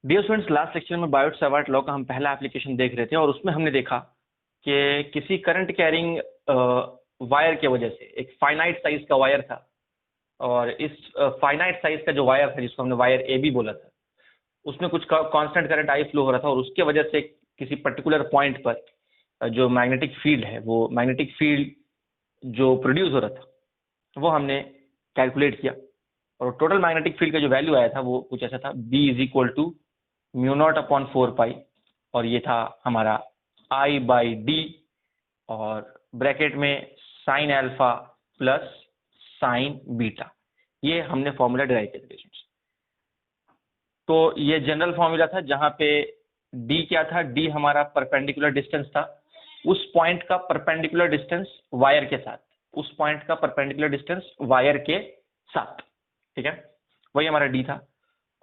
Dear students, last section में Biot Savart law का हम पहला एप्लीकेशन देख रहे थे और उसमें हमने देखा कि किसी करंट कैरिंग वायर के वजह से एक फाइनाइट साइज का वायर था और इस फाइनाइट साइज का जो वायर था जिसको हमने वायर ए बी बोला था, उसमें कुछ कांस्टेंट करंट आई फ्लो हो रहा था और उसके वजह से किसी पर्टिकुलर पॉइंट पर जो मैग्नेटिक फील्ड है, वो मैग्नेटिक फील्ड जो प्रोड्यूस हो रहा था वो हमने कैलकुलेट किया और टोटल मैग्नेटिक फील्ड का जो वैल्यू आया था वो कुछ ऐसा था, B is equal to mu naught upon 4 pi, और ये था हमारा I/D और ब्रैकेट में sine alpha plus sine beta. ये हमने फॉर्मूला डिराइव किया था। तो ये जनरल फॉर्मूला था जहां पे D क्या था, D हमारा परपेंडिकुलर डिस्टेंस था, उस पॉइंट का परपेंडिकुलर डिस्टेंस वायर के साथ, उस पॉइंट का परपेंडिकुलर डिस्टेंस वायर के साथ, ठीक है, वही हमारा D था।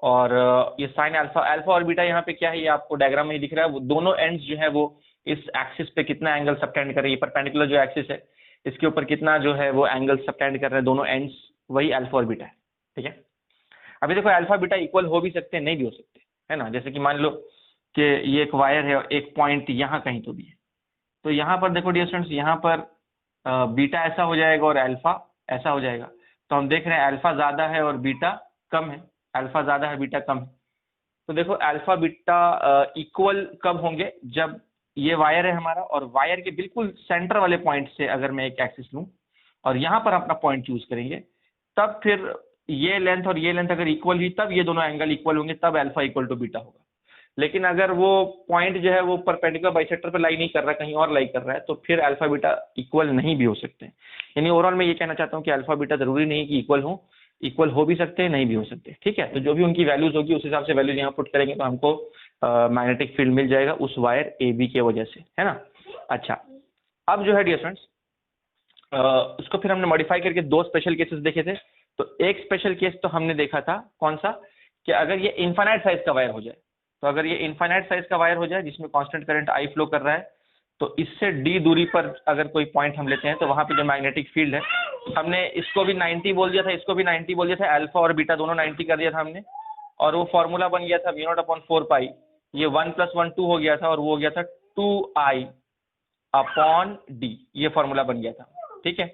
और ये साइन अल्फा, अल्फा और बीटा यहाँ पे क्या है, ये आपको डायग्राम में दिख रहा है, वो दोनों एंड्स जो है वो इस एक्सिस पे कितना एंगल सबटेंड कर रहे हैं, ये परपेंडिकुलर जो एक्सिस है इसके ऊपर कितना जो है वो एंगल सबटेंड कर रहे हैं दोनों एंड्स, वही अल्फा और बीटा है, ठीक है। अभी देखो अल्फा बीटा इक्वल हो भी सकते हैं, नहीं भी हो सकते, है ना। जैसे कि मान लो कि ये एक वायर है और एक पॉइंट यहाँ कहीं तो भी है, तो यहाँ पर देखो डियर स्टूडेंट्स, यहाँ पर बीटा ऐसा हो जाएगा और अल्फा ऐसा हो जाएगा। तो हम देख रहे हैं अल्फा ज़्यादा है और बीटा कम है, अल्फा ज़्यादा है बीटा कम है। तो देखो अल्फा बीटा इक्वल कब होंगे, जब ये वायर है हमारा और वायर के बिल्कुल सेंटर वाले पॉइंट से अगर मैं एक एक्सिस लूँ और यहाँ पर अपना पॉइंट चूज करेंगे, तब फिर ये लेंथ और ये लेंथ अगर इक्वल हुई तब ये दोनों एंगल इक्वल होंगे, तब अल्फा इक्वल टू बीटा होगा। लेकिन अगर वो पॉइंट जो है वो परपेंडिकुलर बाइसेक्टर पे लाई नहीं कर रहा, कहीं और लाई कर रहा है, तो फिर अल्फा बीटा इक्वल नहीं भी हो सकते। यानी ओवरऑल मैं ये कहना चाहता हूँ कि अल्फा बीटा जरूरी नहीं कि इक्वल हो, इक्वल हो भी सकते हैं, नहीं भी हो सकते, ठीक है। तो जो भी उनकी वैल्यूज होगी उस हिसाब से वैल्यूज यहाँ पुट करेंगे तो हमको मैग्नेटिक फील्ड मिल जाएगा उस वायर ए बी के वजह से, है ना। अच्छा, अब जो है डियर फ्रेंड्स, उसको फिर हमने मॉडिफाई करके दो स्पेशल केसेस देखे थे। तो एक स्पेशल केस तो हमने देखा था, कौन सा, कि अगर ये इनफाइनाइट साइज का वायर हो जाए, तो अगर ये इनफाइनाइट साइज का वायर हो जाए जिसमें कांस्टेंट करंट आई फ्लो कर रहा है, तो इससे डी दूरी पर अगर कोई पॉइंट हम लेते हैं तो वहां पे जो मैग्नेटिक फील्ड है, हमने इसको भी 90 बोल दिया था, इसको भी 90 बोल दिया था, अल्फा और बीटा दोनों 90 कर दिया था हमने, और वो फॉर्मूला बन गया था म्यू नॉट अपॉन 4 पाई, ये 1 + 1 2 हो गया था और वो हो गया था 2I अपॉन डी, ये फॉर्मूला बन गया था, ठीक है।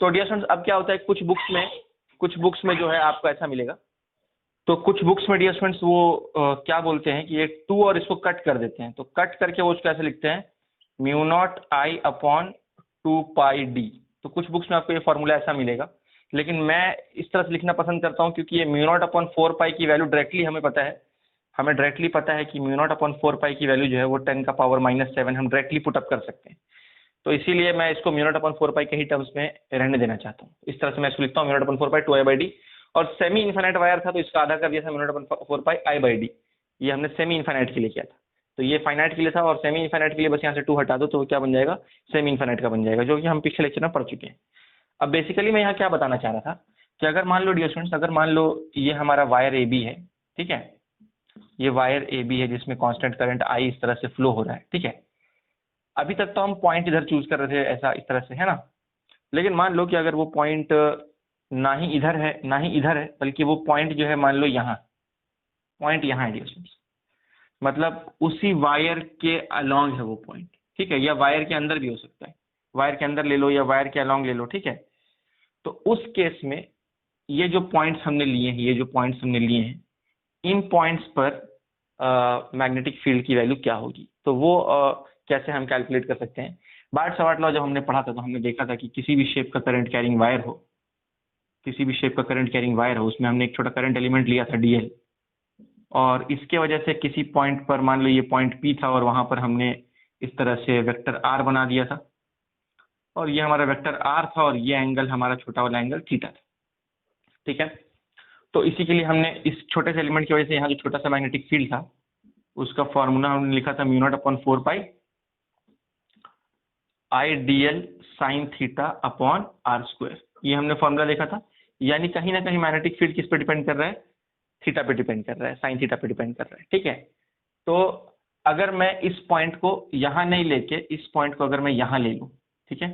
तो डियर स्टूडेंट्स, अब क्या होता है, कुछ बुक्स में जो है आपको ऐसा मिलेगा, तो कुछ बुक्स में डियर स्टूडेंट्स वो क्या बोलते हैं कि ये 2 और इसको कट कर देते हैं, तो कट करके वो उसको ऐसे लिखते हैं mu naught I upon 2 pi D. तो कुछ बुक्स में आपको ये फॉर्मूला ऐसा मिलेगा, लेकिन मैं इस तरह से लिखना पसंद करता हूँ क्योंकि ये म्यू नॉट अपॉन 4 पाई की वैल्यू डायरेक्टली हमें पता है, कि म्यू नॉट अपॉन 4 पाई की वैल्यू जो है वो 10⁻⁷ हम डायरेक्टली पुटअप कर सकते हैं। तो इसीलिए मैं इसको म्यू नॉट अपॉन 4 पाई के ही टर्म्स में रहने देना चाहता हूँ। इस तरह से मैं इसको लिखता हूँ म्यू नॉट अपॉन 4 पाई 2I/D, और सेमी इन्फाइनाइट वायर था तो इसका आधा कर दिया था म्यू नॉट अपॉन 4 पाई I/D। ये हमने सेमी इन्फाइनाइट के लिए किया था, तो ये फाइनाइट के लिए था, और सेमी इन्फाइनाइट के लिए बस यहाँ से 2 हटा दो तो क्या बन जाएगा, सेमी इन्फाइनाइट का बन जाएगा, जो कि हम पिछले लेक्चर में पढ़ चुके हैं। अब बेसिकली मैं यहाँ क्या बताना चाह रहा था कि अगर मान लो डियर स्टूडेंट्स, अगर मान लो ये हमारा वायर ए बी है, ठीक है, ये वायर ए बी है जिसमें कांस्टेंट करंट आई इस तरह से फ्लो हो रहा है, ठीक है। अभी तक तो हम पॉइंट इधर चूज कर रहे थे ऐसा इस तरह से, है ना। लेकिन मान लो कि अगर वो पॉइंट ना ही इधर है ना ही इधर है, बल्कि वो पॉइंट जो है मान लो यहाँ, पॉइंट यहाँ है डियर स्टूडेंट्स, मतलब उसी वायर के अलोंग है वो पॉइंट, ठीक है, या वायर के अंदर भी हो सकता है, वायर के अंदर ले लो या वायर के अलोंग ले लो, ठीक है। तो उस केस में ये जो पॉइंट्स हमने लिए हैं, इन पॉइंट्स पर मैग्नेटिक फील्ड की वैल्यू क्या होगी, तो वो कैसे हम कैलकुलेट कर सकते हैं। बायोट सावर्ट लॉ जब हमने पढ़ा था तो हमने देखा था कि किसी भी शेप का करंट कैरिंग वायर हो, उसमें हमने एक छोटा करंट एलिमेंट लिया था DL, और इसके वजह से किसी पॉइंट पर, मान लो ये पॉइंट P था और वहां पर हमने इस तरह से वेक्टर R बना दिया था, और ये हमारा वेक्टर R था और ये एंगल हमारा छोटा वाला एंगल थीटा था, ठीक है। तो इसी के लिए हमने इस छोटे से एलिमेंट की वजह से यहाँ जो छोटा सा मैग्नेटिक फील्ड था उसका फॉर्मूला हमने लिखा था म्यू नॉट अपॉन 4 पाई I/dl sine theta upon R², ये हमने फॉर्मूला देखा था। यानी कहीं ना कहीं मैग्नेटिक फील्ड किस पे डिपेंड कर रहा है, थीटा पे डिपेंड कर रहा है, साइन थीटा पे डिपेंड कर रहा है, ठीक है। तो अगर मैं इस पॉइंट को यहाँ नहीं लेके इस पॉइंट को अगर मैं यहाँ ले लूँ, ठीक है,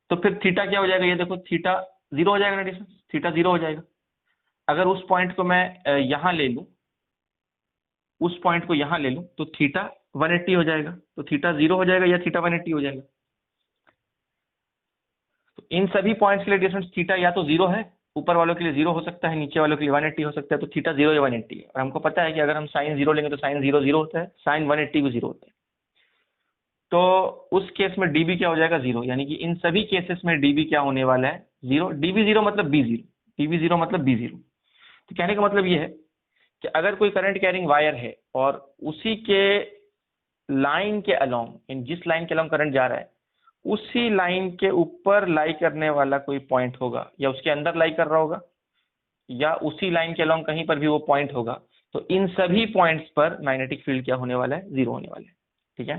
तो फिर थीटा क्या हो जाएगा, ये देखो थीटा 0 हो जाएगा ना डिस्टेंस, थीटा 0 हो जाएगा। अगर उस पॉइंट को मैं यहाँ ले लूँ, उस पॉइंट को यहाँ ले लूँ तो थीटा 180 हो जाएगा, तो थीटा 0 हो जाएगा या थीटा 180 हो जाएगा। तो इन सभी पॉइंट्स के लिए डिस्टेंस थीटा या तो 0 है, ऊपर वालों के लिए 0 हो सकता है, नीचे वालों के लिए 180 हो सकता है, तो थीटा 0 या 180 है। और हमको पता है कि अगर हम साइन 0 लेंगे तो साइन 0 0 होता है, साइन 180 भी 0 होता है। तो उस केस में डीबी क्या हो जाएगा 0, यानी कि इन सभी केसेस में डीबी क्या होने वाला है 0। डीबी 0 मतलब बी 0, डीबी 0 मतलब बी 0। तो कहने का मतलब ये है कि अगर कोई करंट कैरिंग वायर है और उसी के लाइन के अलोंग, जिस लाइन के अलोंग करंट जा रहा है उसी लाइन के ऊपर लाई करने वाला कोई पॉइंट होगा, या उसके अंदर लाई कर रहा होगा, या उसी लाइन के अलोंग कहीं पर भी वो पॉइंट होगा, तो इन सभी पॉइंट्स पर मैग्नेटिक फील्ड क्या होने वाला है 0 होने वाला है। ठीक है,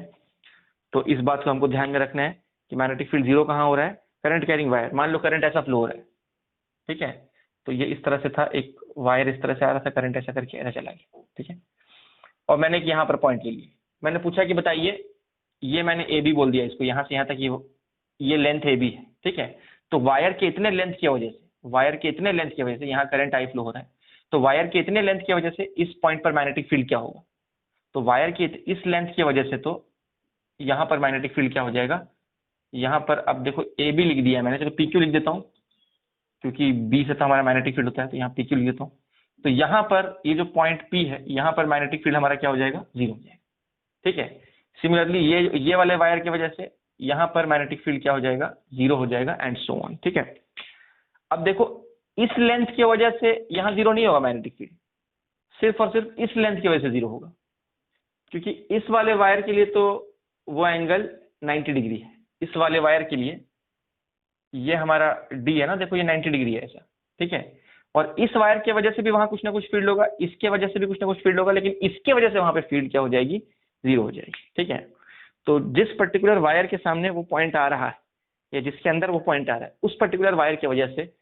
तो इस बात को हमको ध्यान में रखना है कि मैग्नेटिक फील्ड 0 कहाँ हो रहा है, करंट कैरिंग वायर। मान लो करंट ऐसा फ्लो हो रहा है, ठीक है, तो ये इस तरह से था, एक वायर इस तरह से आ रहा था, करंट ऐसा करके ऐसा चला गया, ठीक है, और मैंने यहाँ पर पॉइंट ले लिया। मैंने पूछा कि बताइए, ये मैंने ए बी बोल दिया इसको, यहाँ से यहाँ तक ये लेंथ ए बी है, ठीक है। तो वायर के इतने लेंथ की वजह से, वायर के इतने लेंथ की वजह से यहाँ करंट आई फ्लो हो रहा है, तो वायर के इतने लेंथ की वजह से इस पॉइंट पर मैग्नेटिक फील्ड क्या होगा, तो वायर की इस लेंथ की वजह से तो यहाँ पर मैग्नेटिक फील्ड क्या हो जाएगा, यहाँ पर अब देखो ए बी लिख दिया है मैंने, चलो पी क्यू लिख देता हूँ, क्योंकि बी से तो हमारा मैग्नेटिक फील्ड होता है, तो यहाँ पी क्यू लिख देता हूँ। तो यहाँ पर ये जो पॉइंट पी है, यहाँ पर मैग्नेटिक फील्ड हमारा क्या हो जाएगा 0 हो जाएगा, ठीक है। सिमिलरली ये वाले वायर की वजह से यहाँ पर मैग्नेटिक फील्ड क्या हो जाएगा 0 हो जाएगा, एंड सो ऑन, ठीक है। अब देखो इस लेंथ की वजह से यहाँ 0 नहीं होगा मैग्नेटिक फील्ड, सिर्फ और सिर्फ इस लेंथ की वजह से 0 होगा, क्योंकि इस वाले वायर के लिए तो वो एंगल 90 डिग्री है, इस वाले वायर के लिए ये हमारा डी है ना, देखो ये 90 डिग्री है ऐसा, ठीक है। और इस वायर की वजह से भी वहां कुछ ना कुछ फील्ड होगा, इसके वजह से भी कुछ ना कुछ फील्ड होगा, लेकिन इसके वजह से वहां पे फील्ड क्या हो जाएगी 0 हो जाएगी, ठीक है। तो जिस पर्टिकुलर वायर के सामने वो पॉइंट आ रहा है, या जिसके अंदर वो पॉइंट आ रहा है, उस पर्टिकुलर वायर की वजह से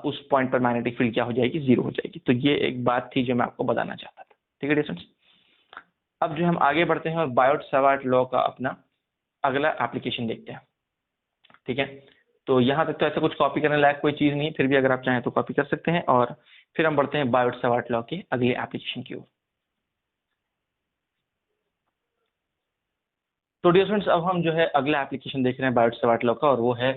उस पॉइंट पर मैग्नेटिक फील्ड क्या हो जाएगी 0 हो जाएगी। तो ये एक बात थी जो मैं आपको बताना चाहता था, ठीक है डिस्टेंस। अब जो हम आगे बढ़ते हैं और बायोट-सावर्ट लॉ का अपना अगला एप्लीकेशन देखते हैं, ठीक है। तो यहाँ तक तो ऐसा कुछ कॉपी करने लायक कोई चीज़ नहीं है, फिर भी अगर आप चाहें तो कॉपी कर सकते हैं, और फिर हम बढ़ते हैं बायोट-सावर्ट लॉ के अगले एप्लीकेशन की ओर। तो डियर फ्रेंड्स, अब हम जो है अगला एप्लीकेशन देख रहे हैं बायोट-सावर्ट लॉ का, और वो है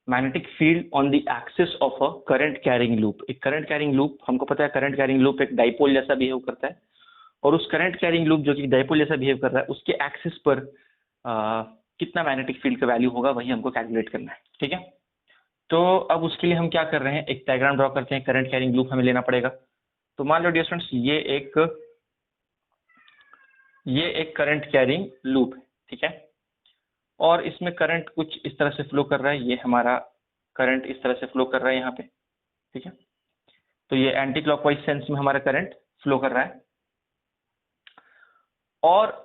magnetic field on the axis of a current carrying loop. एक करंट कैरिंग लूप, हमको पता है करंट कैरिंग लूप एक डाइपोल जैसा बिहेव करता है, और उस करंट कैरिंग लूप जो कि डाइपोल जैसा बिहेव कर रहा है, उसके एक्सिस पर कितना मैग्नेटिक फील्ड का वैल्यू होगा वही हमको कैलकुलेट करना है, ठीक है। तो अब उसके लिए हम क्या कर रहे हैं, एक डायग्राम ड्रॉ करते हैं, करंट कैरिंग लूप हमें लेना पड़ेगा। तो मान लो डियर फ्रेंड्स, ये एक करंट कैरिंग लूप है, ठीक है, और इसमें करंट कुछ इस तरह से फ्लो कर रहा है, ये हमारा करंट इस तरह से फ्लो कर रहा है यहाँ पे, ठीक है। तो ये एंटी क्लॉकवाइज सेंस में हमारा करंट फ्लो कर रहा है, और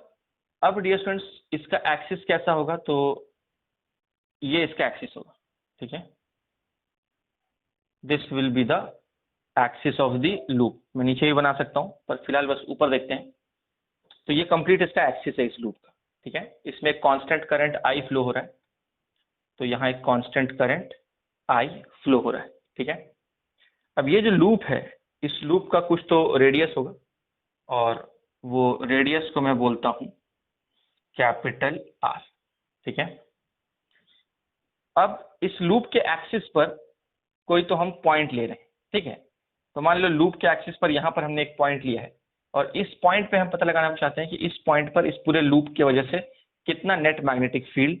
अब डियर फ्रेंड्स इसका एक्सिस कैसा होगा, तो ये इसका एक्सिस होगा, ठीक है। This will be the axis of the loop. मैं नीचे भी बना सकता हूं, पर फिलहाल बस ऊपर देखते हैं। तो ये कंप्लीट इसका एक्सिस है इस लूप का, ठीक है। इसमें एक कांस्टेंट करंट आई फ्लो हो रहा है, तो यहाँ एक कांस्टेंट करंट आई फ्लो हो रहा है, ठीक है। अब ये जो लूप है, इस लूप का कुछ तो रेडियस होगा, और वो रेडियस को मैं बोलता हूं कैपिटल आर, ठीक है। अब इस लूप के एक्सिस पर कोई तो हम पॉइंट ले रहे हैं, ठीक है। तो मान लो लूप के एक्सिस पर यहाँ पर हमने एक पॉइंट लिया है, और इस पॉइंट पे हम पता लगाना चाहते हैं कि इस पॉइंट पर इस पूरे लूप की वजह से कितना नेट मैग्नेटिक फील्ड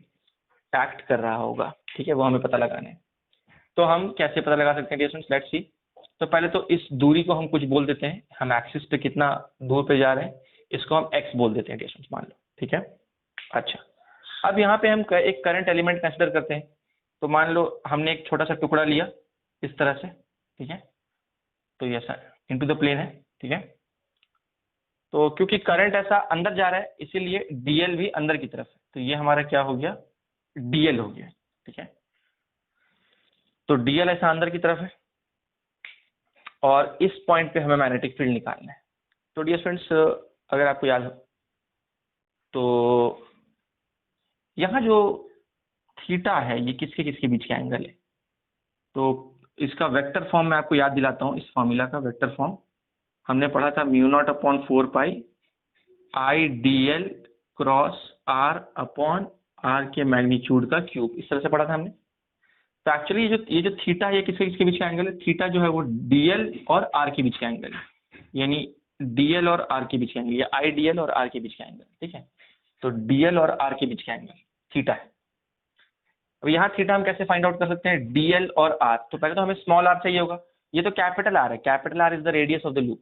एक्ट कर रहा होगा, ठीक है, वो हमें पता लगाना है। तो हम कैसे पता लगा सकते हैं डियर फ्रेंड्स, लेट्स सी। तो पहले तो इस दूरी को हम कुछ बोल देते हैं, हम एक्सिस पे कितना दूर पे जा रहे हैं इसको हम एक्स बोल देते हैं डियर फ्रेंड्स, मान लो, ठीक है। अच्छा, अब यहाँ पे हम एक करंट एलिमेंट कंसिडर करते हैं। तो मान लो हमने एक छोटा सा टुकड़ा लिया इस तरह से, ठीक है, तो ये ऐसा इनटू द प्लेन है, ठीक है। तो क्योंकि करंट ऐसा अंदर जा रहा है इसीलिए डीएल भी अंदर की तरफ है, तो ये हमारा क्या हो गया डीएल हो गया, ठीक है। तो डीएल ऐसा अंदर की तरफ है, और इस पॉइंट पे हमें मैग्नेटिक फील्ड निकालना है। तो डियर फ्रेंड्स, अगर आपको याद हो तो यहाँ जो थीटा है ये किसके किसके बीच का एंगल है, तो इसका वेक्टर फॉर्म मैं आपको याद दिलाता हूँ। इस फॉर्मूला का वेक्टर फॉर्म हमने पढ़ा था, mu naught upon 4 pi I D L cross R upon R के मैग्नीट्यूड का क्यूब, इस तरह से पढ़ा था हमने। तो एक्चुअली ये जो थीटा है, ये किसके किसके बीच का एंगल है? थीटा जो है वो डीएल और आर के बीच का एंगल है, यानी डीएल और आर के बीच का एंगल, या आई डीएल और आर के बीच का एंगल, ठीक है। तो डीएल और आर के बीच का एंगल थीटा है। अब यहाँ थीटा हम कैसे फाइंड आउट कर सकते हैं? डीएल और आर, तो पहले तो हमें स्मॉल आर चाहिए होगा। ये तो कैपिटल आर है, capital R is the radius of the loop,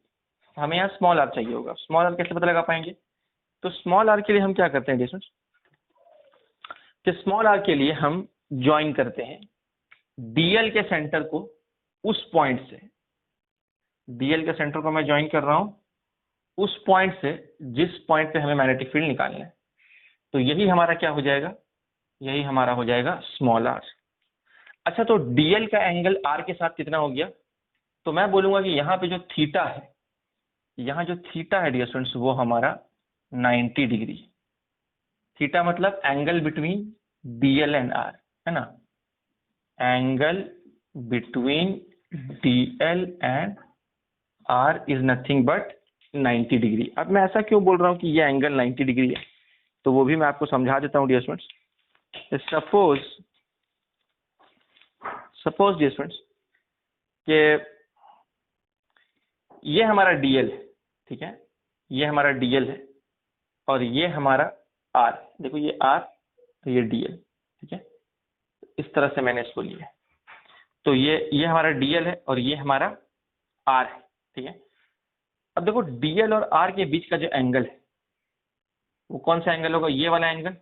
हमें यहाँ स्मॉल आर चाहिए होगा। स्मॉल आर कैसे पता लगा पाएंगे? तो स्मॉल आर के लिए हम क्या करते हैं डिस्टेंस, कि स्मॉल आर के लिए हम ज्वाइन करते हैं डीएल के सेंटर को उस पॉइंट से, डीएल के सेंटर को मैं ज्वाइन कर रहा हूं उस पॉइंट से जिस पॉइंट पे हमें मैग्नेटिक फील्ड निकालना है। तो यही हमारा क्या हो जाएगा? यही हमारा हो जाएगा स्मॉल आर। अच्छा, तो डीएल का एंगल आर के साथ कितना हो गया? तो मैं बोलूंगा कि यहाँ पे जो थीटा है, यहाँ जो थीटा है डियर स्टूडेंट्स, वो हमारा 90 डिग्री। थीटा मतलब angle between DL and R, है ना, angle between DL and R is nothing but 90 degree. अब मैं ऐसा क्यों बोल रहा हूँ कि ये एंगल 90 डिग्री है, तो वो भी मैं आपको समझा देता हूँ dear students. Suppose dear students कि ये हमारा डीएल है, ठीक है, ये हमारा डीएल है और ये हमारा आर, देखो ये आर तो ये डीएल, ठीक है, इस तरह से मैंने इसको लिया है। तो ये हमारा डीएल है और ये हमारा आर है, ठीक है। अब देखो डीएल और आर के बीच का जो एंगल है वो कौन सा एंगल होगा? ये वाला एंगल,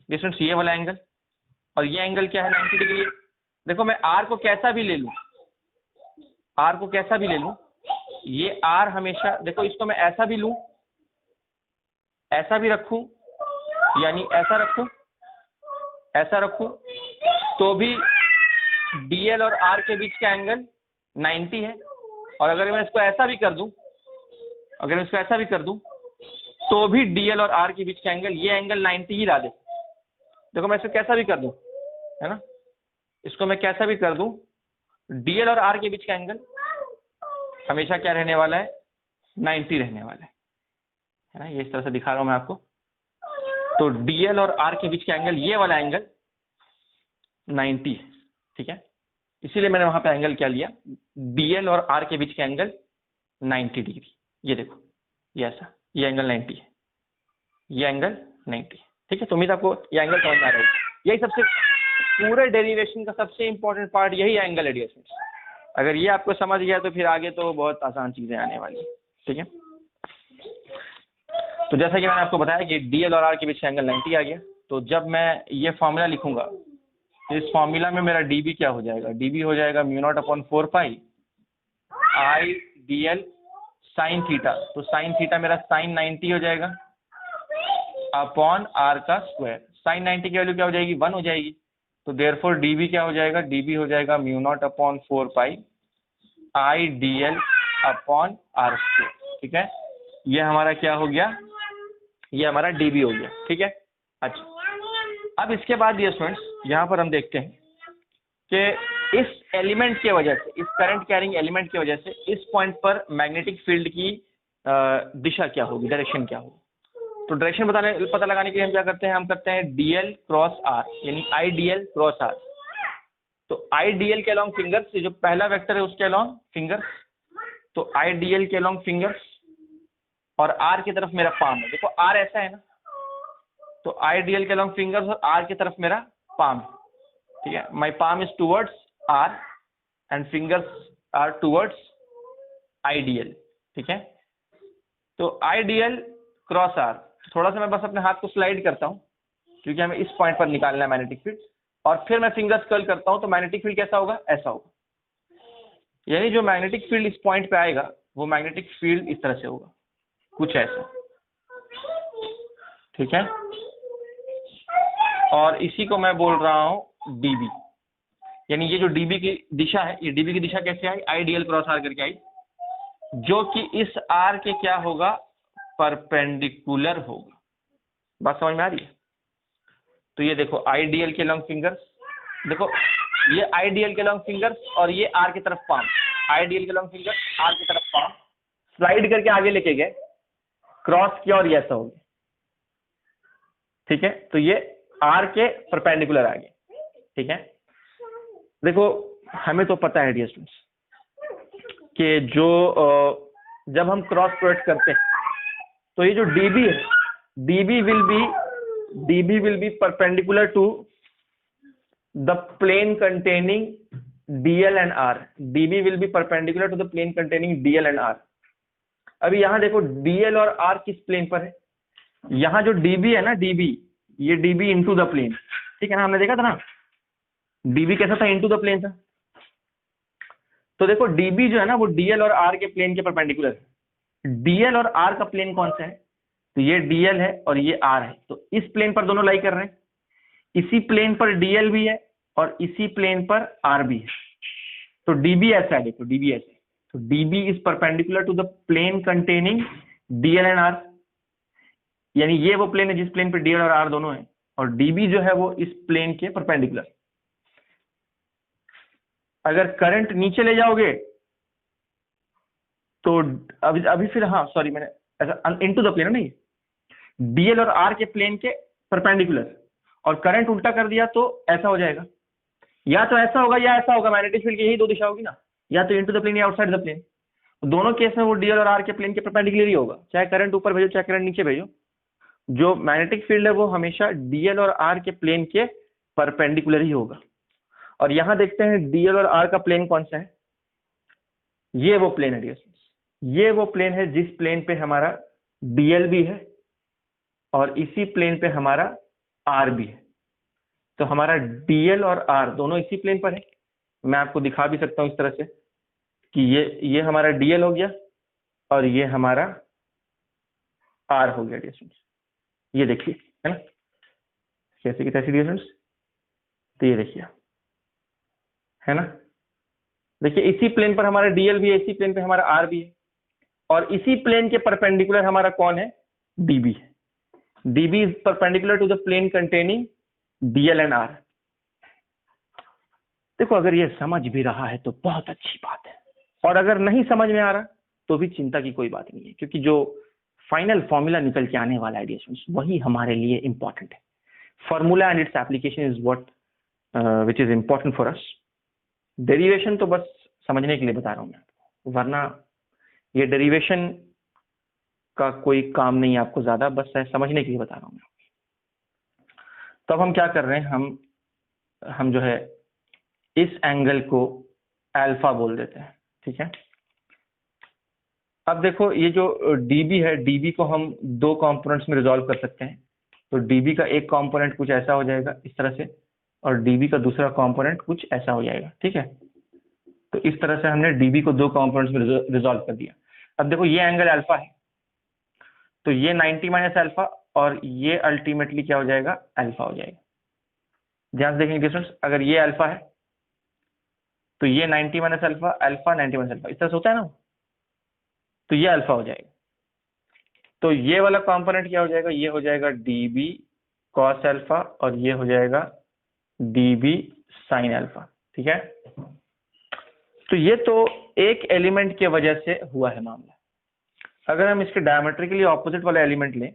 डिस्टेंस ये वाला एंगल, और ये एंगल क्या है? 90 डिग्री है। देखो मैं आर को कैसा भी ले लूं, आर को कैसा भी ले लूं, ये आर हमेशा, देखो इसको मैं ऐसा भी लूं, ऐसा भी रखूं, यानी ऐसा रखूं, ऐसा रखूं, तो भी डीएल और आर के बीच का एंगल 90 है। और अगर मैं इसको ऐसा भी कर दूं, अगर मैं इसको ऐसा भी कर दूं, तो भी डीएल और आर के बीच का एंगल, ये एंगल 90 ही ला दे। देखो मैं इसको कैसा भी कर दूं, है ना, इसको मैं कैसा भी कर दूं, डीएल और आर के बीच का एंगल हमेशा क्या रहने वाला है? 90 रहने वाला है ना। ये इस तरह से दिखा रहा हूं मैं आपको। तो डीएल और आर के बीच का एंगल, ये वाला एंगल 90 है, ठीक है। इसीलिए मैंने वहां पे एंगल क्या लिया? डीएल और आर के बीच का एंगल 90 डिग्री। ये देखो ये ऐसा, ये एंगल 90 है, ये एंगल 90 है, ठीक है। तो उम्मीद आपको ये एंगल समझ में आ रहा है। यही सबसे पूरे डेरिवेशन का सबसे इंपॉर्टेंट पार्ट यही एंगल है डियर स्टूडेंट्स। अगर ये आपको समझ गया तो फिर आगे तो बहुत आसान चीजें आने वाली, ठीक है। तो जैसा कि मैंने आपको बताया कि डीएल और आर के बीच एंगल 90 आ गया। तो जब मैं ये फॉर्मूला लिखूंगा तो इस फॉर्मूला में मेरा डीबी क्या हो जाएगा? डीबी हो जाएगा μ0/4 आई डीएल साइन थीटा। तो साइन थीटा मेरा साइन 90 हो जाएगा अपॉन आर का स्क्वायर। साइन 90 की वैल्यू क्या हो जाएगी? 1 हो जाएगी। तो देयरफॉर डीबी क्या हो जाएगा? डीबी हो जाएगा μ0/4 आई डीएल अपॉन आर स्क्वायर, ठीक है। ये हमारा क्या हो गया? ये हमारा डीबी हो गया, ठीक है। अच्छा, अब इसके बाद ये स्टूडेंट्स यहाँ पर हम देखते हैं कि इस एलिमेंट के वजह से, इस करंट कैरिंग एलिमेंट की वजह से इस पॉइंट पर मैग्नेटिक फील्ड की दिशा क्या होगी, डायरेक्शन क्या होगी। तो डायरेक्शन पता लगाने के लिए हम क्या करते हैं? हम करते हैं डीएल क्रॉस आर, यानी आई डीएल क्रॉस आर। तो आई डीएल के अलॉन्ग फिंगर्स, ये जो पहला वेक्टर है उसके अलॉन्ग फिंगर्स, तो आई डीएल के अलॉन्ग फिंगर्स और आर की तरफ मेरा पाम है। देखो आर ऐसा है ना, तो आई डीएल के अलॉन्ग फिंगर्स और आर की तरफ मेरा पाम है, ठीक है। My palm is towards R and fingers are towards I DL, ठीक है। तो आई डीएल क्रॉस आर, थोड़ा सा मैं बस अपने हाथ को स्लाइड करता हूं क्योंकि हमें इस पॉइंट पर निकालना है मैग्नेटिक फील्ड, और फिर मैं फिंगर्स कर्ल करता हूं तो मैग्नेटिक फील्ड कैसा होगा? ऐसा होगा। यानी जो मैग्नेटिक फील्ड इस पॉइंट पे आएगा वो मैग्नेटिक फील्ड इस तरह से होगा, कुछ ऐसा, ठीक है। और इसी को मैं बोल रहा हूं डीबी। यानी ये जो डीबी की दिशा है, ये डीबी की दिशा कैसे आई? आई डीएल क्रॉस आर करके आई, जो कि इस आर के क्या होगा? परपेंडिकुलर होगा। बात समझ में आ रही है? तो ये देखो आई डीएल के लॉन्ग फिंगर्स, देखो ये आई डीएल के लॉन्ग फिंगर्स और ये आर की तरफ पाम, आई डीएल के लॉन्ग फिंगर्स आर की तरफ पाम, स्लाइड करके आगे लेके गए क्रॉस किया और ये ऐसा हो गया, ठीक है, तो ये आर के परपेंडिकुलर आ गया, ठीक है। देखो हमें तो पता है डियर स्टूडेंट्स कि जो जब हम क्रॉस प्रोडक्ट करते हैं तो ये जो dB है, dB will be perpendicular to the plane containing DL and R, dB will be perpendicular to the plane containing DL and R। अभी यहां देखो DL और R किस प्लेन पर है, यहां जो dB है ना, dB, ये dB इंटू द प्लेन, ठीक है ना, हमने देखा था ना dB कैसा था, इंटू द प्लेन था। तो देखो dB जो है ना वो DL और R के प्लेन के परपेंडिकुलर है। DL और R का प्लेन कौन सा है, तो ये DL है और ये R है, तो इस प्लेन पर दोनों लाई कर रहे हैं, इसी प्लेन पर DL भी है और इसी प्लेन पर R भी है। तो dB ऐसा है, देखो dB ऐसा है, तो dB is perpendicular to the plane containing DL and R, यानी ये वो प्लेन है जिस प्लेन पे DL और R दोनों है, और dB जो है वो इस प्लेन के परपेंडिकुलर। अगर करंट नीचे ले जाओगे तो अभी फिर, हाँ सॉरी, मैंने ऐसा इनटू द प्लेन है ना, ये DL और R के प्लेन के परपेंडिकुलर, और करंट उल्टा कर दिया तो ऐसा हो जाएगा, या तो ऐसा होगा या ऐसा होगा, मैग्नेटिक फील्ड की यही दो दिशा होगी ना, या तो इनटू द प्लेन या आउटसाइड द प्लेन। दोनों केस में वो DL और R के प्लेन के परपेंडिकुलर ही होगा, चाहे करंट ऊपर भेजो चाहे करंट नीचे भेजो, जो मैग्नेटिक फील्ड है वो हमेशा DL और R के प्लेन के परपेंडिकुलर ही होगा। और यहां देखते हैं DL और R का प्लेन कौन सा है, ये वो प्लेन है डियर स्टूडेंट्स, ये वो प्लेन है जिस प्लेन पे हमारा DL भी है और इसी प्लेन पे हमारा R भी है। तो हमारा DL और R दोनों इसी प्लेन पर है। मैं आपको दिखा भी सकता हूं इस तरह से कि ये हमारा DL हो गया और ये हमारा R हो गया डियर स्टूडेंट्स, ये देखिए है ना, कैसे की तैसी डियर स्टूडेंट्स, तो ये देखिए है ना, देखिए इसी प्लेन पर हमारा DL भी है, इसी प्लेन पे हमारा R भी है, और इसी प्लेन के परपेंडिकुलर हमारा कौन है, DB है। DB is perpendicular to the plane containing DL and R। देखो अगर ये समझ भी रहा है तो बहुत अच्छी बात है, और अगर नहीं समझ में आ रहा तो भी चिंता की कोई बात नहीं है, क्योंकि जो फाइनल फॉर्मूला निकल के आने वाला है डियर स्टूडेंट्स वही हमारे लिए इंपॉर्टेंट है। Formula and its application is what which is important for us. Derivation तो बस समझने के लिए बता रहा हूं मैं आपको, वरना ये डेरिवेशन का कोई काम नहीं है आपको ज्यादा, बस समझने के लिए बता रहा हूं मैं। तो अब हम क्या कर रहे हैं, हम जो है इस एंगल को अल्फा बोल देते हैं, ठीक है। अब देखो ये जो dB है, dB को हम दो कंपोनेंट्स में रिजॉल्व कर सकते हैं। तो dB का एक कंपोनेंट कुछ ऐसा हो जाएगा इस तरह से, और dB का दूसरा कंपोनेंट कुछ ऐसा हो जाएगा, ठीक है। तो इस तरह से हमने dB को दो कंपोनेंट्स में रिजॉल्व कर दिया। अब देखो ये एंगल अल्फा है, तो ये 90 माइनस अल्फा, और ये अल्टीमेटली क्या हो जाएगा, अल्फा हो जाएगा। ध्यान से देखेंगे डिस्टेंस, अगर ये अल्फा है तो ये 90 minus alpha, alpha 90 minus alpha, इस तरह से होता है ना, तो ये अल्फा हो जाएगा। तो ये वाला कंपोनेंट क्या हो जाएगा, ये हो जाएगा dB cos अल्फा, और ये हो जाएगा dB sin अल्फा, ठीक है। तो ये तो एक एलिमेंट की वजह से हुआ है मामला। अगर हम इसके डायमेट्रिकली ऑपोजिट वाला एलिमेंट लें,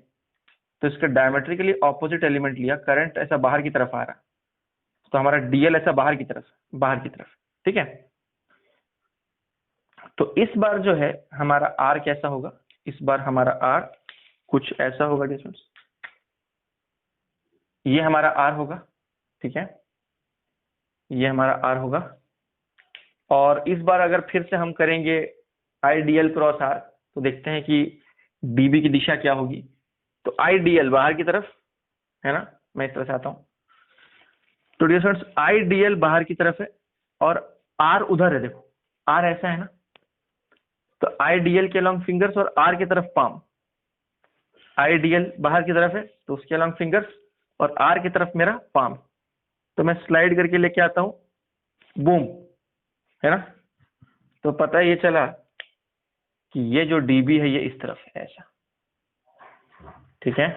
तो इसके डायमेट्रिकली ऑपोजिट एलिमेंट लिया, करंट ऐसा बाहर की तरफ आ रहा, तो हमारा DL ऐसा बाहर की तरफ, ठीक है। तो इस बार जो है हमारा R कैसा होगा, इस बार हमारा R कुछ ऐसा होगा डिस्टेंस, ये हमारा R होगा, ठीक है, ये हमारा R होगा। और इस बार अगर फिर से हम करेंगे IDL क्रॉस R, तो देखते हैं कि dB की दिशा क्या होगी। तो IDL बाहर की तरफ है ना, मैं इस तरह से आता हूं, तो डियर स्टूडेंट्स IDL बाहर की तरफ है और R उधर है, देखो R ऐसा है ना, तो IDL के अलॉन्ग फिंगर्स और R की तरफ पाम। IDL बाहर की तरफ है तो उसके अलॉन्ग फिंगर्स और R की तरफ मेरा पाम। तो मैं स्लाइड करके लेके आता हूं, बूम, है ना। तो पता ये चला कि ये जो dB है ये इस तरफ है ऐसा, ठीक है।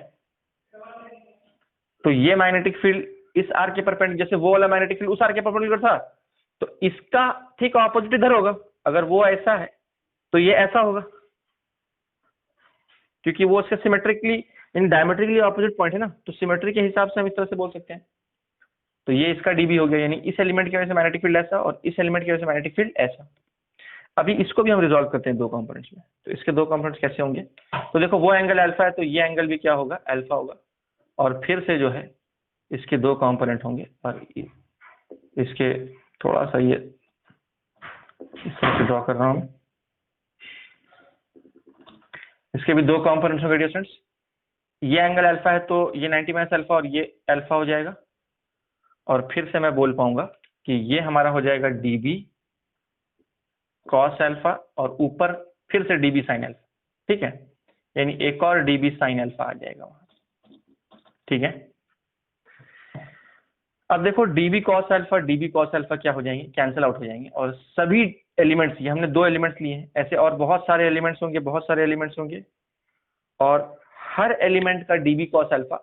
तो ये मैग्नेटिक फील्ड इस R के परपेंडिकुलर, जैसे वो वाला मैग्नेटिक फील्ड उस R के परपेंडिकुलर था, तो इसका ठीक ऑपोजिट इधर होगा। अगर वो ऐसा है तो ये ऐसा होगा, क्योंकि वो उसके सिमेट्रिकली इन डायमेट्रिकली ऑपोजिट पॉइंट है ना, तो सिमेट्री के हिसाब से हम इस तरह से बोल सकते हैं। तो ये इसका डीबी हो गया, यानी इस एलिमेंट की वजह से मैग्नेटिक फील्ड ऐसा और इस एलिमेंट की वजह से मैग्नेटिक फील्ड ऐसा। अभी इसको भी हम रिजॉल्व करते हैं दो कंपोनेंट्स में। तो इसके दो कंपोनेंट्स कैसे होंगे, तो देखो वो एंगल अल्फा है तो ये एंगल भी क्या होगा, अल्फा होगा। और फिर से जो है इसके दो कंपोनेंट होंगे और इसके थोड़ा सा ये इस तरह से ड्रॉ कर रहा हूं, इसके भी दो कंपोनेंट्स होंगे डियर स्टूडेंट्स। ये एंगल अल्फा है तो ये 90 माइनस अल्फा और ये अल्फा हो जाएगा। और फिर से मैं बोल पाऊंगा कि ये हमारा हो जाएगा डीबी कॉस अल्फा और ऊपर फिर से डीबी साइन अल्फा, ठीक है, यानी एक और डीबी साइन अल्फा आ जाएगा वहां, ठीक है। अब देखो डीबी कॉस अल्फा क्या हो जाएंगे, कैंसिल आउट हो जाएंगे। और सभी एलिमेंट्स, ये हमने दो एलिमेंट्स लिए हैं, ऐसे और बहुत सारे एलिमेंट्स होंगे, और हर एलिमेंट का डीबी कॉस अल्फा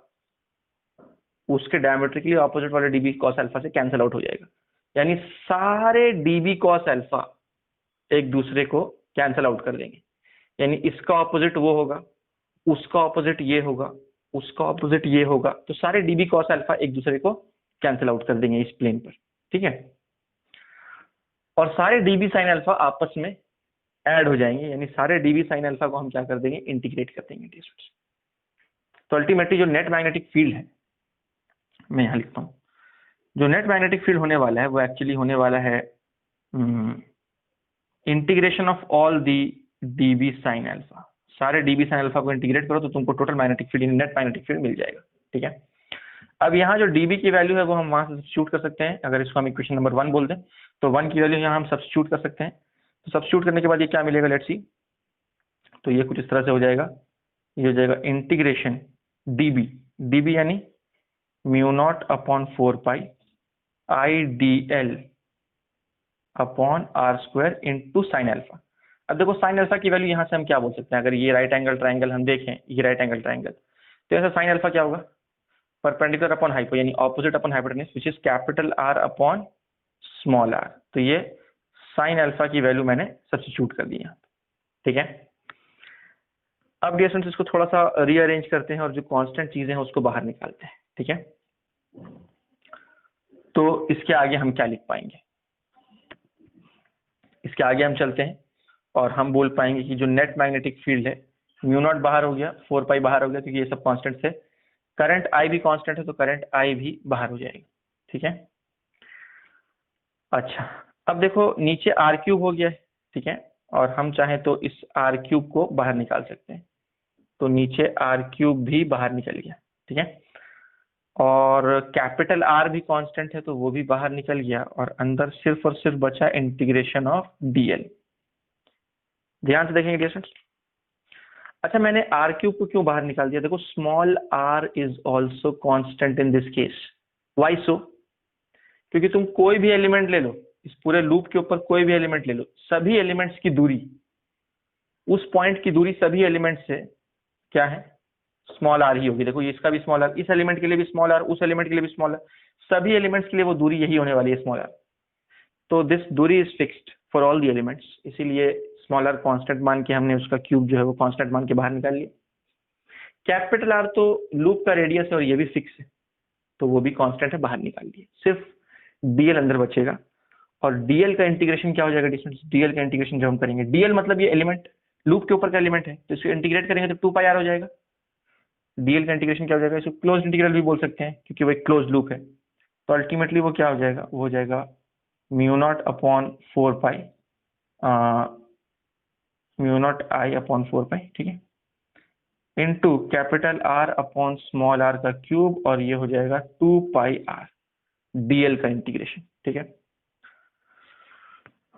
उसके डायमेट्रिकली ऑपोजिट वाले डीबी कॉस अल्फा से कैंसिल आउट हो जाएगा। यानी सारे डीबी कॉस अल्फा एक दूसरे को कैंसिल आउट कर देंगे। यानी इसका ऑपोजिट वो होगा, उसका ऑपोजिट ये होगा, उसका ऑपोजिट ये होगा, तो सारे डीबी कॉस अल्फा एक दूसरे को कैंसिल आउट कर देंगे इस प्लेन पर, ठीक है। और सारे डीबी साइन अल्फा आपस में ऐड हो जाएंगे, यानी सारे डीबी साइन अल्फा को हम क्या कर देंगे, इंटीग्रेट कर देंगे। तो अल्टीमेटली जो नेट मैग्नेटिक फील्ड है, मैं यहां लिखता हूं, जो नेट मैग्नेटिक फील्ड होने वाला है वो एक्चुअली होने वाला है integration of all the dB sine alpha. सारे डीबी साइन अल्फा को इंटीग्रेट करो तो तुमको total magnetic field, net magnetic field मिल जाएगा, ठीक है। अब यहाँ जो डीबी की वैल्यू है वो हम वहां से सब्स्टिट्यूट कर सकते हैं। अगर इसको हम इक्वेशन नंबर 1 बोल दें तो 1 की वैल्यू यहाँ हम सब्स्टिट्यूट कर सकते हैं। तो सब्स्टिट्यूट करने के बाद ये क्या मिलेगा, लेट्स सी। तो ये कुछ इस तरह से हो जाएगा, ये हो जाएगा इंटीग्रेशन डीबी यानी mu naught upon 4 pi I D L upon R square into sine alpha. अब देखो साइन अल्फा की वैल्यू यहाँ से हम क्या बोल सकते हैं, अगर ये राइट एंगल ट्राइंगल हम देखें, ये राइट एंगल ट्राइंगल, तो ऐसा साइन अल्फा क्या होगा, परपेंडिकुलर अपॉन हाइपो यानी opposite upon hypotenuse which is capital R upon small R. तो ये साइन अल्फा की वैल्यू मैंने सब्स्टिट्यूट कर दी यहाँ, ठीक है। अब डियर स्टूडेंट्स इसको थोड़ा सा रीअरेंज करते हैं और जो कांस्टेंट चीजें हैं उसको बाहर निकालते हैं, ठीक है। तो इसके आगे हम क्या लिख पाएंगे, इसके आगे हम चलते हैं और हम बोल पाएंगे कि जो नेट मैग्नेटिक फील्ड है, म्यू नॉट बाहर हो गया, 4 पाई बाहर हो गया क्योंकि ये सब कांस्टेंट है। करंट आई भी कांस्टेंट है तो करंट आई भी बाहर हो जाएगी, ठीक है। अच्छा, अब देखो नीचे आर क्यूब हो गया है, ठीक है, और हम चाहें तो इस आर क्यूब को बाहर निकाल सकते हैं। तो नीचे आर क्यूब भी बाहर निकल गया, ठीक है। और कैपिटल आर भी कांस्टेंट है तो वो भी बाहर निकल गया, और अंदर सिर्फ और सिर्फ बचा इंटीग्रेशन ऑफ डीएल। ध्यान से देखेंगे डियर स्टूडेंट्स। अच्छा, मैंने आर क्यूब को क्यों बाहर निकाल दिया, देखो small R is also constant in this case. Why so, क्योंकि तुम कोई भी एलिमेंट ले लो, इस पूरे लूप के ऊपर कोई भी एलिमेंट ले लो, सभी एलिमेंट्स की दूरी, उस पॉइंट की दूरी सभी एलिमेंट्स से क्या है, स्मॉल आर ही होगी। देखो इसका भी स्मॉल आर, इस एलिमेंट के लिए भी स्मॉल आर, उस एलिमेंट के लिए भी स्मॉल आर, सभी एलिमेंट्स के लिए वो दूरी यही होने वाली है, स्मॉल आर। तो दिस दूरी is fixed for all the elements, इसीलिए स्मॉल आर कांस्टेंट मान के हमने उसका क्यूब जो है वो कांस्टेंट मान के बाहर निकाल लिया। कैपिटल आर तो लूप का रेडियस है और ये भी फिक्स है तो वो भी कांस्टेंट है, बाहर निकाल दिए। सिर्फ डीएल अंदर बचेगा, और डीएल का इंटीग्रेशन क्या हो जाएगा डिस्टेंस, डीएल का इंटीग्रेशन जब हम करेंगे, डीएल मतलब ये एलिमेंट लूप के ऊपर का एलिमेंट है, तो इसको इंटीग्रेट करेंगे तो 2 पाई आर हो जाएगा। डीएल का इंटीग्रेशन क्या हो जाएगा, इसको क्लोज इंटीग्रल भी बोल सकते हैं क्योंकि वो एक क्लोज लूप है। तो अल्टीमेटली वो क्या हो जाएगा, वो हो जाएगा mu naught upon 4 pi mu naught I upon 4 pi, ठीक है, into capital R upon small R का क्यूब, और ये हो जाएगा 2 पाई आर डीएल का इंटीग्रेशन, ठीक है।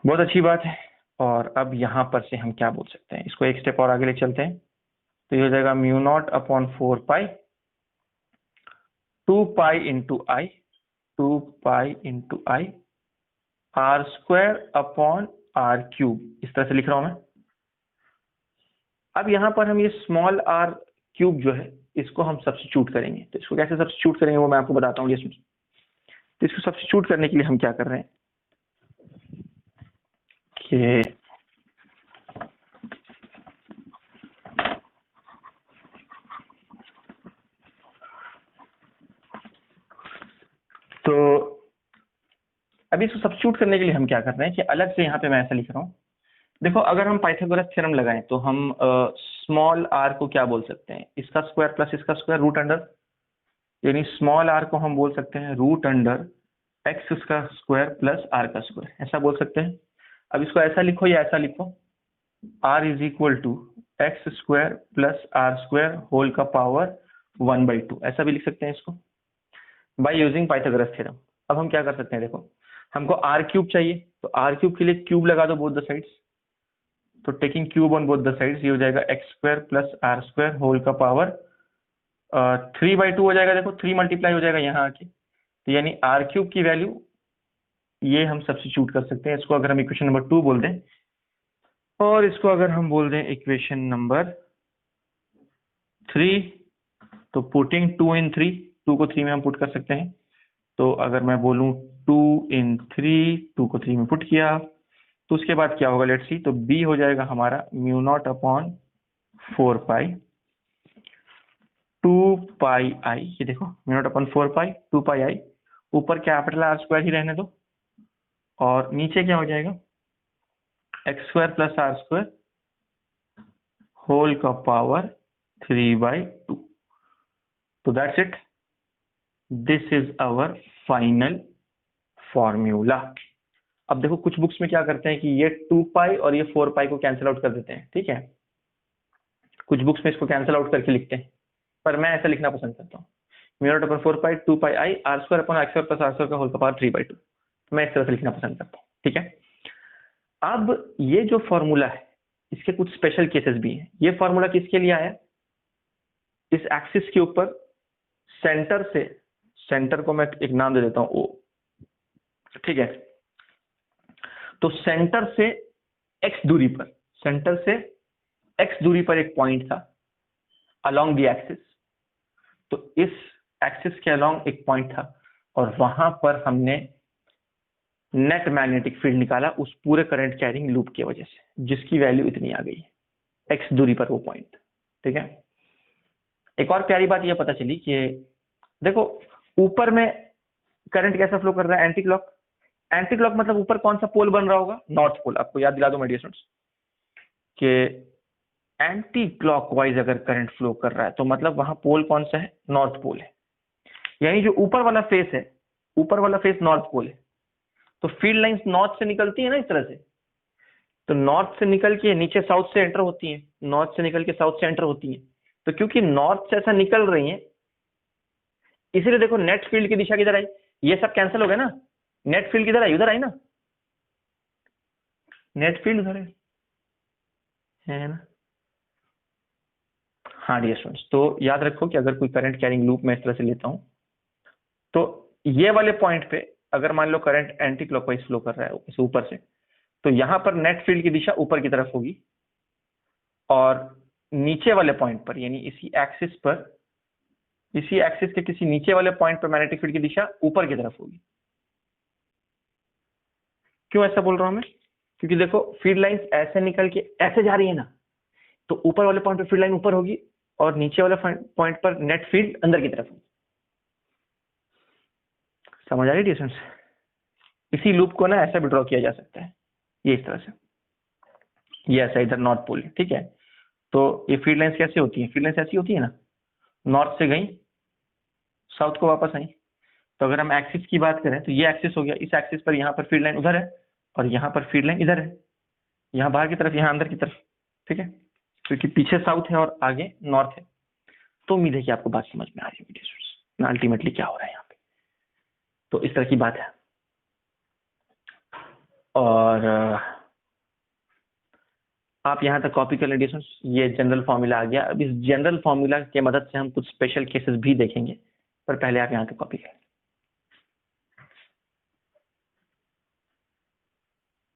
बहुत अच्छी बात है। और अब यहां पर से हम क्या बोल सकते हैं, इसको एक स्टेप और आगे ले चलते हैं। तो ये हो जाएगा mu naught upon 4 pi 2 pi into I, 2 pi into I R square upon R cube, इस तरह से लिख रहा हूं मैं। अब यहां पर हम ये स्मॉल आर क्यूब जो है इसको हम सब्स्टिट्यूट करेंगे। तो इसको कैसे सब्स्टिट्यूट करेंगे वो मैं आपको बताता हूँ। तो इसको सब्स्टिट्यूट करने के लिए हम क्या कर रहे हैं कि अभी इसको सब्स्टिट्यूट करने के लिए हम क्या कर रहे हैं कि अलग से यहाँ पे मैं ऐसा लिख रहा हूँ। देखो अगर हम पाइथागोरस थ्योरम लगाएं तो हम स्मॉल आर को क्या बोल सकते हैं, इसका स्क्वायर प्लस इसका स्क्वायर रूट अंडर, यानी स्मॉल आर को हम बोल सकते हैं रूट अंडर एक्स का स्क्वायर प्लस आर का स्क्वायर, ऐसा बोल सकते हैं। अब इसको ऐसा लिखो या ऐसा लिखो, R is equal to X square plus R square whole का पावर 1/2, ऐसा भी लिख सकते हैं इसको बाय यूजिंग पाइथागोरस थ्योरम। अब हम क्या कर सकते हैं, देखो हमको आर क्यूब चाहिए, तो आर क्यूब के लिए क्यूब लगा दो बोथ द साइड्स, तो taking cube on both the sides ये हो जाएगा X square plus R square whole का पावर 3/2 हो जाएगा। देखो 3 मल्टीप्लाई हो जाएगा यहाँ आके, तो यानी आर क्यूब की वैल्यू ये हम सब्स्टिट्यूट कर सकते हैं। इसको अगर हम इक्वेशन नंबर 2 बोल दें और इसको अगर हम बोल दें इक्वेशन नंबर 3, तो पुटिंग 2 इन 3, 2 को 3 में हम पुट कर सकते हैं। तो अगर मैं बोलूं 2 इन 3, 2 को 3 में पुट किया तो उसके बाद क्या होगा, लेट्स सी, तो b हो जाएगा हमारा mu naught upon 4 pi 2 pi आई, ये देखो mu naught upon 4 pi 2 pi आई, ऊपर कैपिटल आर स्क्वायर ही रहने दो, और नीचे क्या हो जाएगा X square plus R square whole का पावर 3/2। तो that's it, this is our final formula. अब देखो कुछ बुक्स में क्या करते हैं कि ये 2 पाई और ये 4 पाई को कैंसिल आउट कर देते हैं, ठीक है, कुछ बुक्स में इसको कैंसिल आउट करके लिखते हैं, पर मैं ऐसा लिखना पसंद करता हूँ, mu naught upon 4 pi 2 pi I R square upon X square plus R square का होल का पावर 3/2, मैं इस तरह से लिखना पसंद करता हूँ, ठीक है। अब ये जो फॉर्मूला है इसके कुछ स्पेशल केसेस भी हैं। ये फॉर्मूला किसके लिए आया, इस एक्सिस के ऊपर सेंटर से, सेंटर को मैं एक नाम दे देता हूं ओ, ठीक है, तो सेंटर से x दूरी पर, सेंटर से x दूरी पर एक पॉइंट था अलोंग द एक्सिस, तो इस एक्सिस के अलोंग एक पॉइंट था और वहां पर हमने नेट मैग्नेटिक फील्ड निकाला उस पूरे करंट कैरिंग लूप की वजह से, जिसकी वैल्यू इतनी आ गई है x दूरी पर वो पॉइंट, ठीक है। एक और प्यारी बात ये पता चली कि देखो ऊपर में करंट कैसा फ्लो कर रहा है, एंटी क्लॉक, एंटी क्लॉक मतलब ऊपर कौन सा पोल बन रहा होगा, नॉर्थ पोल। आपको याद दिला दो माय डियर स्टूडेंट्स कि एंटी क्लॉकवाइज अगर करंट फ्लो कर रहा है तो मतलब वहां पोल कौन सा है, नॉर्थ पोल है, यानी जो ऊपर वाला फेस है, ऊपर वाला फेस नॉर्थ पोल है, तो फील्ड लाइंस नॉर्थ से निकलती है ना इस तरह से, तो नॉर्थ से निकल के नीचे साउथ से एंटर होती है, नॉर्थ से निकल के साउथ से एंटर होती है, तो क्योंकि नॉर्थ से ऐसा निकल रही है इसीलिए देखो नेट फील्ड की दिशा किधर आई, ये सब कैंसिल हो गया ना, नेट फील्ड किधर आई, उधर आई ना, नेट फील्ड उधर है ना। हाँ डियर स्टूडेंट्स, तो याद रखो कि अगर कोई करंट कैरिंग लूप मैं इस तरह से लेता हूं तो ये वाले पॉइंट पे अगर मान लो करंट एंटी क्लॉकवाइज फ्लो कर रहा है इस ऊपर से, तो यहां पर नेट फील्ड की दिशा ऊपर की तरफ होगी, और नीचे वाले पॉइंट पर यानी इसी एक्सिस पर, इसी एक्सिस के किसी नीचे वाले पॉइंट पर मैग्नेटिक फील्ड की दिशा ऊपर की तरफ होगी। क्यों ऐसा बोल रहा हूं मैं, क्योंकि देखो फील्ड लाइंस ऐसे निकल के ऐसे जा रही है ना, तो ऊपर वाले पॉइंट पर फील्ड लाइन ऊपर होगी और नीचे वाले पॉइंट पर नेट फील्ड अंदर की तरफ होगी। समझ आ रही डिस्टेंस, इसी लूप को ना ऐसा भी ड्रॉ किया जा सकता है, ये इस तरह से, ये ऐसा इधर नॉर्थ पोल है, ठीक है। तो ये फील्ड लाइंस कैसे होती है, फील्ड लाइंस ऐसी होती है ना, नॉर्थ से गई साउथ को वापस आई, तो अगर हम एक्सिस की बात करें तो ये एक्सिस हो गया, इस एक्सिस पर यहाँ पर फील्ड लाइन उधर है और यहाँ पर फील्ड लाइन इधर है, यहाँ बाहर की तरफ यहाँ अंदर की तरफ, ठीक है, क्योंकि पीछे साउथ है और आगे नॉर्थ है। तो उम्मीद है कि आपको बात समझ में आ रही होगी अल्टीमेटली क्या हो रहा है यहाँ पे, तो इस तरह की बात है। और आप यहाँ तक कॉपी कर लें, ये जनरल फॉर्मूला आ गया। अब इस जनरल फॉर्मूला के मदद से हम कुछ स्पेशल केसेस भी देखेंगे, पर पहले आप यहाँ तक कॉपी करें।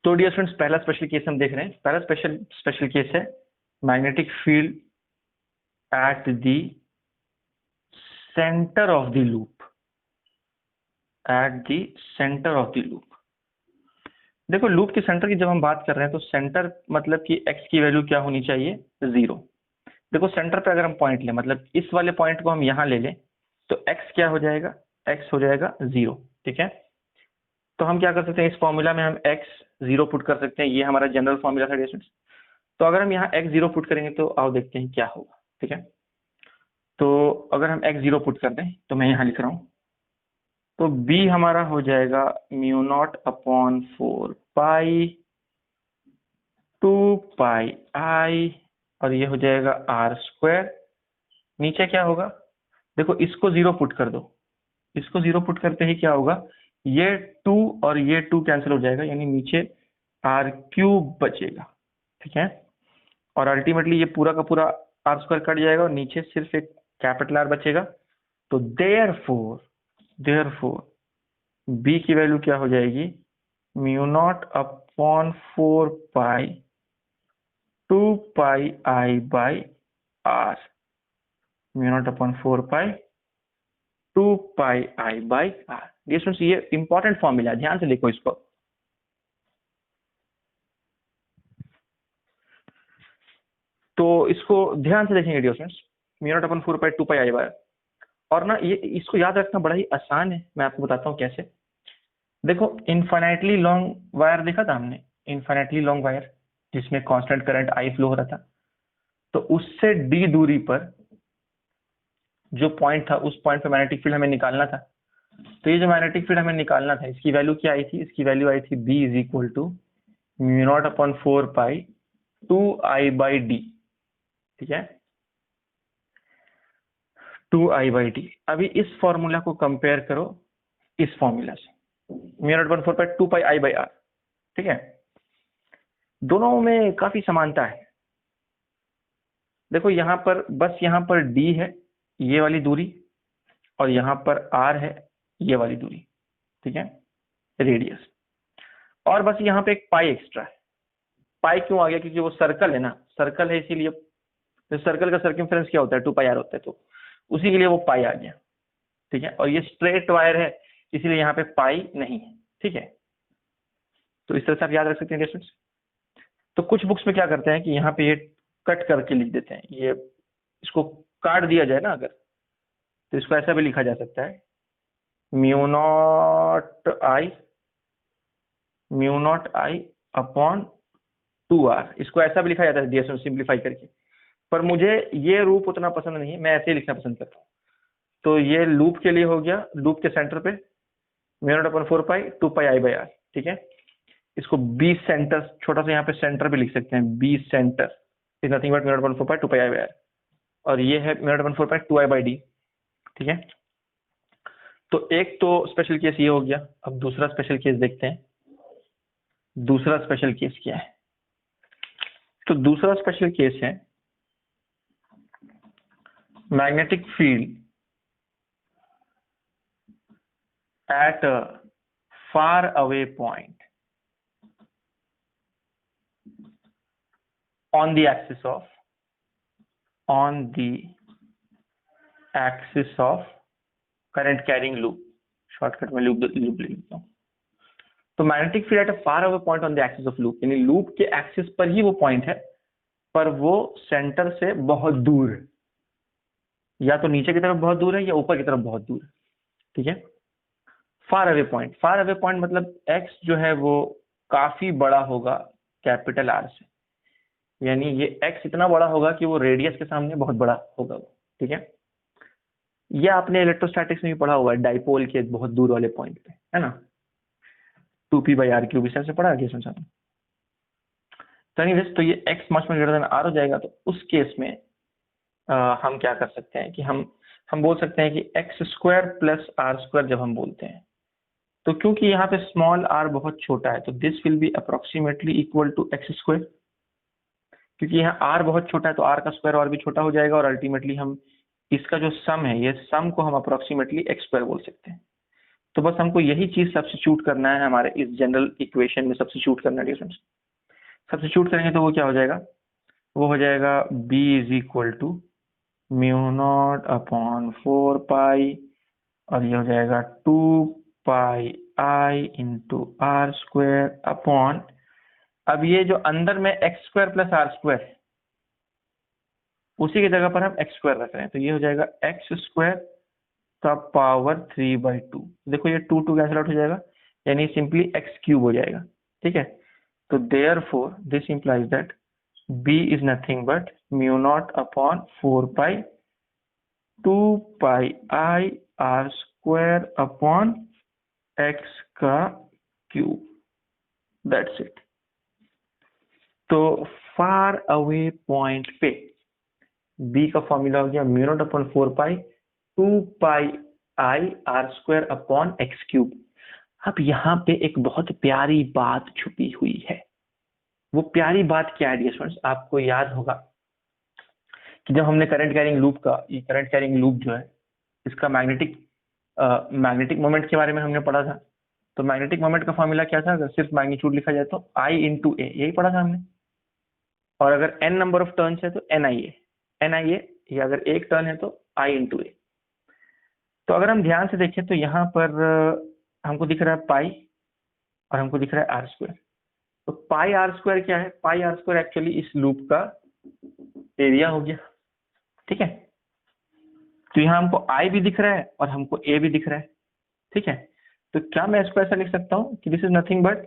तो डियर फ्रेंड्स, पहला स्पेशल केस हम देख रहे हैं। पहला स्पेशल केस है magnetic field at the centre of the loop, at the centre of the loop. देखो लूप के सेंटर की जब हम बात कर रहे हैं तो सेंटर मतलब कि x की वैल्यू क्या होनी चाहिए, 0। देखो सेंटर पे अगर हम पॉइंट लें, मतलब इस वाले पॉइंट को हम यहाँ ले लें, तो x क्या हो जाएगा, x हो जाएगा 0, ठीक है। तो हम क्या कर सकते हैं, इस फॉर्मूला में हम x 0 पुट कर सकते हैं। ये हमारा जनरल फॉर्मूला था स्टूडेंट्स। तो अगर हम यहाँ x 0 पुट करेंगे तो आओ देखते हैं क्या होगा। ठीक है, तो अगर हम x 0 पुट कर दें तो मैं यहाँ लिख रहा हूँ, तो b हमारा हो जाएगा mu naught upon 4 pi 2 pi i, और ये हो जाएगा r स्क्वायर। नीचे क्या होगा, देखो इसको 0 पुट कर दो, इसको 0 पुट करते ही क्या होगा, ये 2 और ये 2 कैंसिल हो जाएगा, यानी नीचे r क्यूब बचेगा। ठीक है, और अल्टीमेटली ये पूरा का पूरा r स्क्वायर कट जाएगा और नीचे सिर्फ एक कैपिटल R बचेगा। तो देयरफॉर b की वैल्यू क्या हो जाएगी, mu naught upon 4 pi 2 pi i by r, mu naught upon 4 pi 2 pi i by r। ये स्टूडेंट्स ये इंपॉर्टेंट फॉर्मूला है, ध्यान से देखो इसको। तो इसको ध्यान से देखेंगे dear students, mu naught upon 4 pi 2 pi i by r। और ना ये इसको याद रखना बड़ा ही आसान है, मैं आपको बताता हूँ कैसे। देखो इनफाइनाइटली लॉन्ग वायर देखा था हमने, इनफाइनाइटली लॉन्ग वायर जिसमें कांस्टेंट करंट I फ्लो हो रहा था, तो उससे d दूरी पर जो पॉइंट था, उस पॉइंट पे मैग्नेटिक फील्ड हमें निकालना था। तो ये जो मैग्नेटिक फील्ड हमें निकालना था, इसकी वैल्यू क्या आई थी, इसकी वैल्यू आई थी b is equal to mu naught upon 4 pi 2 i by D. ठीक है, 2 i बाई डी। अभी इस फॉर्मूला को कंपेयर करो इस फॉर्मूला से, mu naught upon 4 pi 2 pi i by r। ठीक है, दोनों में काफी समानता है। देखो यहाँ पर बस यहाँ पर d है ये वाली दूरी, और यहाँ पर r है ये वाली दूरी। ठीक है, रेडियस, और बस यहाँ पे एक पाई एक्स्ट्रा है। पाई क्यों आ गया, क्योंकि वो सर्कल है ना, सर्कल है इसीलिए। तो सर्कल का सर्कमफ्रेंस क्या होता है, 2 पाई r होता है, तो उसी के लिए वो पाई आ गया। ठीक है, और ये स्ट्रेट वायर है इसीलिए यहाँ पे पाई नहीं है। ठीक है, तो इस तरह से आप याद रख सकते हैं स्टूडेंट्स। तो कुछ बुक्स में क्या करते हैं कि यहाँ पे ये कट करके लिख देते हैं, ये इसको काट दिया जाए ना अगर, तो इसको ऐसा भी लिखा जा सकता है, mu naught I upon 2r। इसको ऐसा भी लिखा जाता है डीएस में सिंप्लीफाई करके, पर मुझे ये रूप उतना पसंद नहीं है, मैं ऐसे ही लिखना पसंद करता हूँ। तो ये लूप के लिए हो गया, लूप के सेंटर पे mu naught upon 4 pi 2 pi i by r। ठीक है, इसको बी सेंटर, छोटा सा यहाँ पे सेंटर भी लिख सकते हैं, B centre is nothing but mu naught upon 4 pi 2 pi i by r, और ये है mu naught upon 4 pi 2 i by d। ठीक है, तो एक तो स्पेशल केस ये हो गया। अब दूसरा स्पेशल केस देखते हैं, दूसरा स्पेशल केस क्या है। तो दूसरा स्पेशल केस है magnetic field at a far away point on the axis of current carrying loop, shortcut में लूप ले लेता हूँ। तो magnetic field at a far away point on the axis of loop, यानी लूप के axis पर ही वो पॉइंट है, पर वो सेंटर से बहुत दूर है, या तो नीचे की तरफ बहुत दूर है या ऊपर की तरफ बहुत दूर है। ठीक है, फार अवे पॉइंट मतलब एक्स जो है वो काफी बड़ा होगा कैपिटल आर से, यानी ये एक्स इतना बड़ा होगा कि वो रेडियस के सामने बहुत बड़ा होगा वो। ठीक है, ये आपने इलेक्ट्रोस्टैटिक्स में भी पढ़ा हुआ है, डाइपोल के बहुत दूर वाले पॉइंट पे, है ना, 2p बाई r क्यूब, इस तरह से पढ़ा गया संसार में। तो एनीवेज, तो ये x much greater than r हो जाएगा। तो उस केस में हम क्या कर सकते हैं कि हम बोल सकते हैं कि x स्क्वायर प्लस r स्क्वायर जब हम बोलते हैं, तो क्योंकि यहाँ पे स्मॉल r बहुत छोटा है, तो this will be approximately equal to x square. क्योंकि यहाँ r बहुत छोटा है तो r का स्क्वायर और भी छोटा हो जाएगा, और अल्टीमेटली हम इसका जो सम है, ये सम को हम अप्रोक्सीमेटली x स्क्वायर बोल सकते हैं। तो बस हमको यही चीज सब्स्टिट्यूट करना है, हमारे इस जनरल इक्वेशन में सब्स्टिट्यूट करना है। सब्स्टिट्यूट करेंगे तो वो क्या हो जाएगा, वो हो जाएगा b is equal to mu naught upon 4 pi, और ये हो जाएगा 2 pi i into R square upon, अब ये जो अंदर में x स्क्वायर प्लस आर स्क्वायर है, उसी की जगह पर हम x स्क्वायर रख रहे हैं, तो ये हो जाएगा x स्क्वायर का पावर 3/2। देखो ये 2 कैंसिल आउट हो जाएगा, यानी सिंपली एक्स क्यूब हो जाएगा, ठीक है। तो therefore this implies that B is nothing but mu naught upon 4 pi 2 pi I R square upon X का क्यूब, दैट्स इट। तो फार अवे पॉइंट पे बी का फॉर्मूला हो गया mu naught upon 4 pi 2 pi I R square upon X cube. अब यहाँ पे एक बहुत प्यारी बात छुपी हुई है। वो प्यारी बात क्या है डियर स्टूडेंट्स, आपको याद होगा कि जब हमने करंट कैरिंग लूप का, ये करंट कैरिंग लूप जो है इसका मैग्नेटिक मोमेंट के बारे में हमने पढ़ा था। तो मैग्नेटिक मोमेंट का फॉर्मूला क्या था, अगर सिर्फ मैग्नीट्यूड लिखा जाए तो I इंटू ए, यही पढ़ा था हमने। और अगर n नंबर ऑफ टर्न्स है तो NIA, या अगर एक टर्न है तो I इंटू ए। तो अगर हम ध्यान से देखें तो यहाँ पर हमको दिख रहा है पाई और हमको दिख रहा है आर स्क्वायर। तो पाई आर स्क्वायर क्या है, पाई आर स्क्वायर एक्चुअली इस लूप का एरिया हो गया, ठीक है। तो यहाँ हमको I भी दिख रहा है और हमको A भी दिख रहा है, ठीक है। तो क्या मैं इसको ऐसा लिख सकता हूँ कि this is nothing but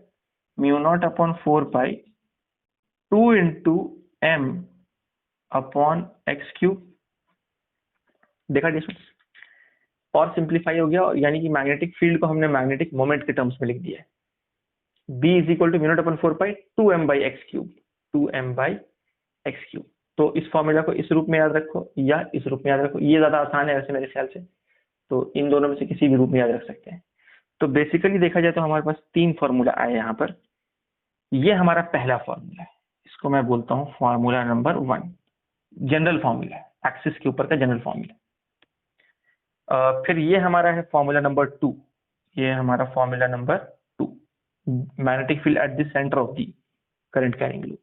mu naught upon 4 pi 2 into M upon X cube. देखा डिस्टेंस और सिंप्लीफाई हो गया, यानी कि मैग्नेटिक फील्ड को हमने मैग्नेटिक मोमेंट के टर्म्स में लिख दिया है। B is equal to mu naught upon 4 pi 2m by X cube, 2m by X cube. तो इस फॉर्मूला को इस रूप में याद रखो या इस रूप में याद रखो, ये ज्यादा आसान है वैसे मेरे ख्याल से। तो इन दोनों में से किसी भी रूप में याद रख सकते हैं। तो बेसिकली देखा जाए तो हमारे पास 3 फॉर्मूला आए यहाँ पर। ये हमारा पहला फॉर्मूला है, इसको मैं बोलता हूँ फॉर्मूला नंबर 1, जनरल फॉर्मूला है, एक्सिस के ऊपर का जनरल फॉर्मूला। फिर ये हमारा है फॉर्मूला नंबर 2, ये हमारा formula number 2, magnetic field at the centre of the current carrying loop.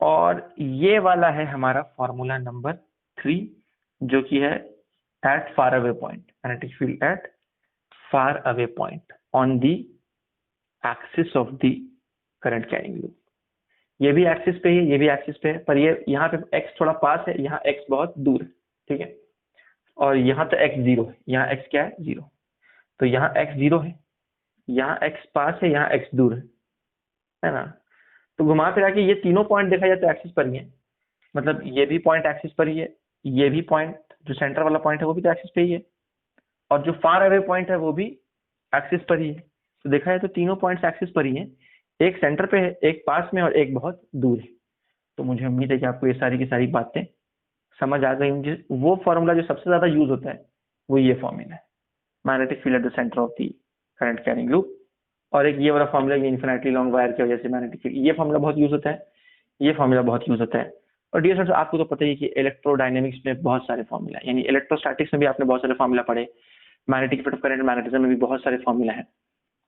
और ये वाला है हमारा फॉर्मूला नंबर 3, जो कि है at far away point, magnetic field at far away point on the axis of the current carrying loop. ये भी एक्सिस पे है, ये भी एक्सिस पे है, पर ये यहाँ पे x थोड़ा पास है, यहाँ x बहुत दूर है, ठीक है। और यहाँ तो x 0 है, यहाँ x क्या है 0। तो यहाँ x 0 है, यहाँ x पास है, यहाँ x दूर है ना। तो घुमा फिरा के ये तीनों पॉइंट देखा जाए तो एक्सिस पर ही है, मतलब ये भी पॉइंट एक्सिस पर ही है, ये भी पॉइंट जो सेंटर वाला पॉइंट है वो भी तो एक्सिस पे ही है, और जो फार अवे पॉइंट है वो भी एक्सिस पर ही है। तो देखा जाए तो तीनों पॉइंट्स एक्सिस पर ही है, एक सेंटर पे है, एक पास में और एक बहुत दूर है। तो मुझे उम्मीद है कि आपको ये सारी की सारी बातें समझ आ गई होंगी। वो फॉर्मूला जो सबसे ज्यादा यूज होता है वो ये फॉर्मूला है, magnetic field at the centre of the current carrying loop. और एक ये वाला फॉर्मूला, ये इन्फिनिटली लॉन्ग वायर की वजह से मैग्नेटिक फील्ड, ये फॉर्मूला बहुत यूज होता है, ये फॉर्मूला बहुत यूज होता है। और डियर स्टूडेंट्स, आपको तो पता ही है कि इलेक्ट्रोडायनेमिक्स में बहुत सारे फॉर्मूला है, यानी इलेक्ट्रोस्टैटिक्स में भी आपने बहुत सारे फॉर्मूला पढ़े, magnetic effect of current magnetism में भी बहुत सारे फॉर्मूला है।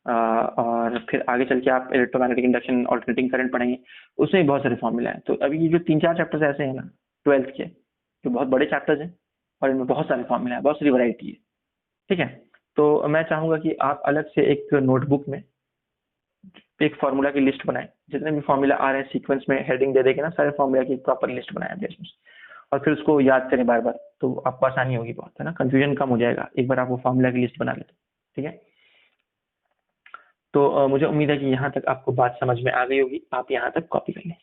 और फिर आगे चल के आप इलेक्ट्रोमैग्नेटिक इंडक्शन, ऑल्टरनेटिंग करंट पढ़ेंगे, उसमें भी बहुत सारे फॉर्मूला है। तो अभी ये जो 3-4 चैप्टर्स ऐसे हैं ना 12th के, जो बहुत बड़े चैप्टर्स हैं और इनमें बहुत सारे फॉर्मूला है, बहुत सारी वैरायटी है, ठीक है। तो मैं चाहूंगा कि आप अलग से एक नोटबुक में एक फॉर्मूला की लिस्ट बनाएं, जितने भी फॉर्मूला आ रहे हैं सीक्वेंस में हेडिंग दे देके ना, सारे फॉर्मूला की प्रॉपर लिस्ट बनाएं बेस, और फिर उसको याद करें बार बार, तो आपको आसानी होगी बहुत, है ना, कंफ्यूजन कम हो जाएगा एक बार आप वो फॉर्मूला की लिस्ट बना ले तो, ठीक है। तो मुझे उम्मीद है कि यहाँ तक आपको बात समझ में आ गई होगी, आप यहाँ तक कॉपी कर लें।